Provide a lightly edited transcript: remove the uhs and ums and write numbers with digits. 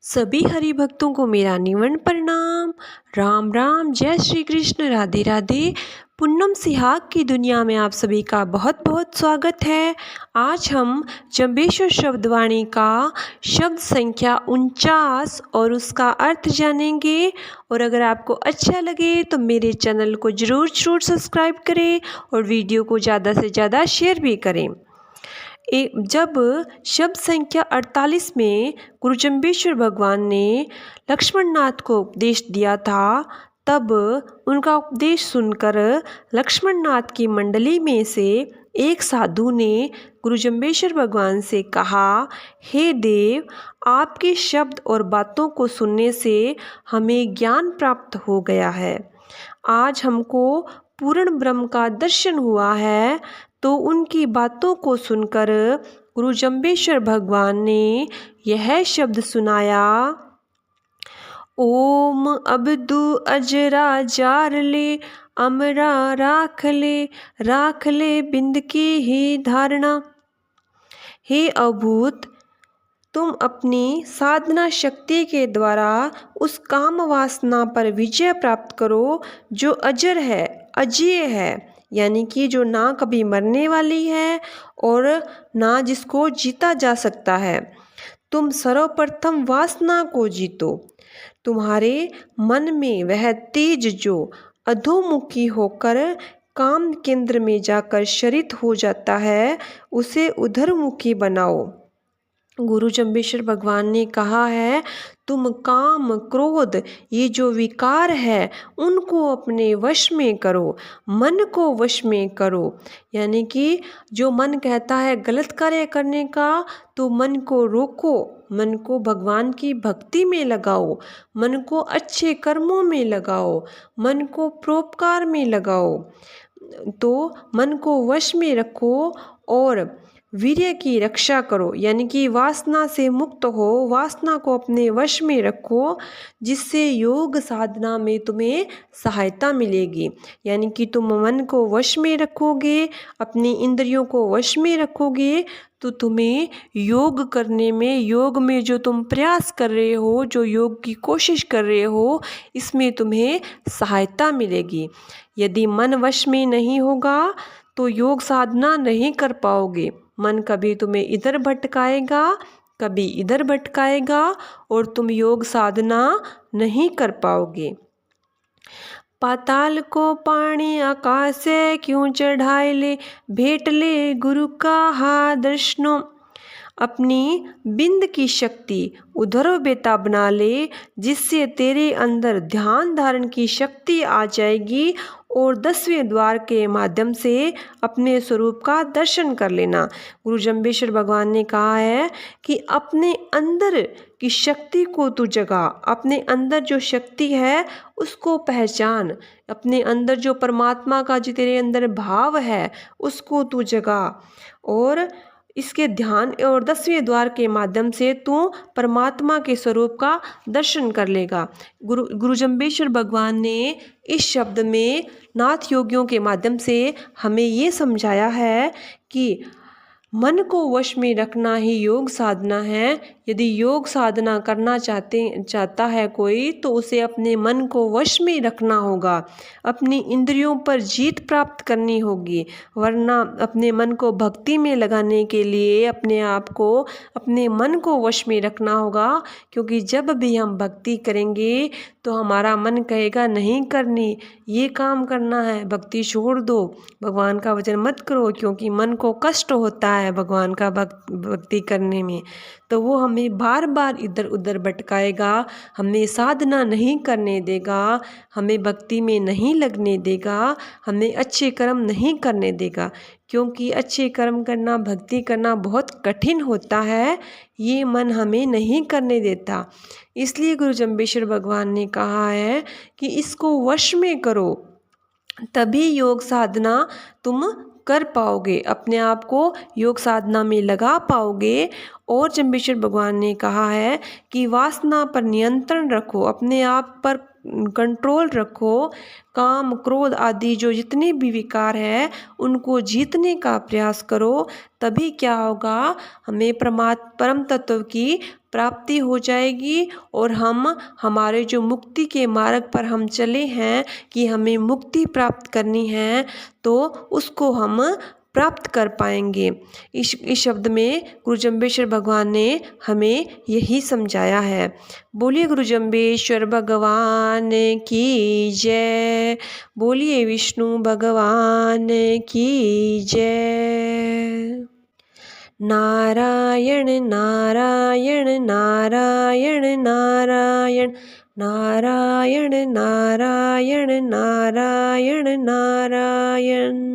सभी हरि भक्तों को मेरा निवन प्रणाम। राम राम, जय श्री कृष्ण, राधे राधे। पूनम सिहाग की दुनिया में आप सभी का बहुत बहुत स्वागत है। आज हम जंबेश्वर शब्दवाणी का शब्द संख्या 49 और उसका अर्थ जानेंगे। और अगर आपको अच्छा लगे तो मेरे चैनल को ज़रूर सब्सक्राइब करें और वीडियो को ज़्यादा से ज़्यादा शेयर भी करें। जब शब्द संख्या 48 में गुरु जंबेश्वर भगवान ने लक्ष्मण नाथ को उपदेश दिया था, तब उनका उपदेश सुनकर लक्ष्मण नाथ की मंडली में से एक साधु ने गुरु जंबेश्वर भगवान से कहा, हे देव, आपके शब्द और बातों को सुनने से हमें ज्ञान प्राप्त हो गया है। आज हमको पूर्ण ब्रह्म का दर्शन हुआ है। तो उनकी बातों को सुनकर गुरु जंबेश्वर भगवान ने यह शब्द सुनाया, ओम अबदु अजरा जार ले, अमरा राख ले बिंद की ही धारणा। हे अभूत, तुम अपनी साधना शक्ति के द्वारा उस काम वासना पर विजय प्राप्त करो जो अजर है, अजेय है, यानी कि जो ना कभी मरने वाली है और ना जिसको जीता जा सकता है। तुम सर्वप्रथम वासना को जीतो। तुम्हारे मन में वह तेज जो अधोमुखी होकर काम केंद्र में जाकर शरित हो जाता है, उसे उधरमुखी बनाओ। गुरु जंबेश्वर भगवान ने कहा है, तुम काम क्रोध ये जो विकार है उनको अपने वश में करो, मन को वश में करो। यानी कि जो मन कहता है गलत कार्य करने का, तो मन को रोको, मन को भगवान की भक्ति में लगाओ, मन को अच्छे कर्मों में लगाओ, मन को परोपकार में लगाओ। तो मन को वश में रखो और वीर्य की रक्षा करो, यानी कि वासना से मुक्त हो, वासना को अपने वश में रखो, जिससे योग साधना में तुम्हें सहायता मिलेगी। यानी कि तुम मन को वश में रखोगे, अपनी इंद्रियों को वश में रखोगे, तो तुम्हें योग करने में, योग में जो तुम प्रयास कर रहे हो, जो योग की कोशिश कर रहे हो, इसमें तुम्हें सहायता मिलेगी। यदि मन वश में नहीं होगा तो योग साधना नहीं कर पाओगे। मन कभी तुम्हें इधर भटकाएगा, कभी इधर भटकाएगा और तुम योग साधना नहीं कर पाओगे। पाताल को पानी आकाश से क्यों चढ़ाए ले, भेंट ले गुरु का हा दर्शनो। अपनी बिंद की शक्ति उधरो बेता बना ले, जिससे तेरे अंदर ध्यान धारण की शक्ति आ जाएगी और 10वें द्वार के माध्यम से अपने स्वरूप का दर्शन कर लेना। गुरु जंबेश्वर भगवान ने कहा है कि अपने अंदर की शक्ति को तू जगा, अपने अंदर जो शक्ति है उसको पहचान, अपने अंदर जो परमात्मा का जो तेरे अंदर भाव है उसको तू जगा, और इसके ध्यान और 10वें द्वार के माध्यम से तू परमात्मा के स्वरूप का दर्शन कर लेगा। गुरु जंबेश्वर भगवान ने इस शब्द में नाथ योगियों के माध्यम से हमें ये समझाया है कि मन को वश में रखना ही योग साधना है। यदि योग साधना करना चाहता है कोई, तो उसे अपने मन को वश में रखना होगा, अपनी इंद्रियों पर जीत प्राप्त करनी होगी। वरना अपने मन को भक्ति में लगाने के लिए अपने आप को, अपने मन को वश में रखना होगा। क्योंकि जब भी हम भक्ति करेंगे तो हमारा मन कहेगा नहीं करनी, ये काम करना है, भक्ति छोड़ दो, भगवान का भजन मत करो, क्योंकि मन को कष्ट होता है भगवान का भक्ति करने में। तो वो हमें बार बार इधर उधर भटकाएगा, हमें साधना नहीं करने देगा, हमें भक्ति में नहीं लगने देगा, हमें अच्छे कर्म नहीं करने देगा। क्योंकि अच्छे कर्म करना, भक्ति करना बहुत कठिन होता है, ये मन हमें नहीं करने देता। इसलिए गुरु जंबेश्वर भगवान ने कहा है कि इसको वश में करो, तभी योग साधना तुम कर पाओगे, अपने आप को योग साधना में लगा पाओगे। और जंबेश्वर भगवान ने कहा है कि वासना पर नियंत्रण रखो, अपने आप पर कंट्रोल रखो, काम क्रोध आदि जो जितने भी विकार है उनको जीतने का प्रयास करो, तभी क्या होगा, हमें परम तत्व की प्राप्ति हो जाएगी और हम हमारे जो मुक्ति के मार्ग पर हम चले हैं कि हमें मुक्ति प्राप्त करनी है, तो उसको हम प्राप्त कर पाएंगे। इस शब्द में गुरु जम्बेश्वर भगवान ने हमें यही समझाया है। बोलिए गुरु जम्बेश्वर भगवान की जय। बोलिए विष्णु भगवान की जय। नारायण नारायण नारायण नारायण नारायण नारायण नारायण नारायण।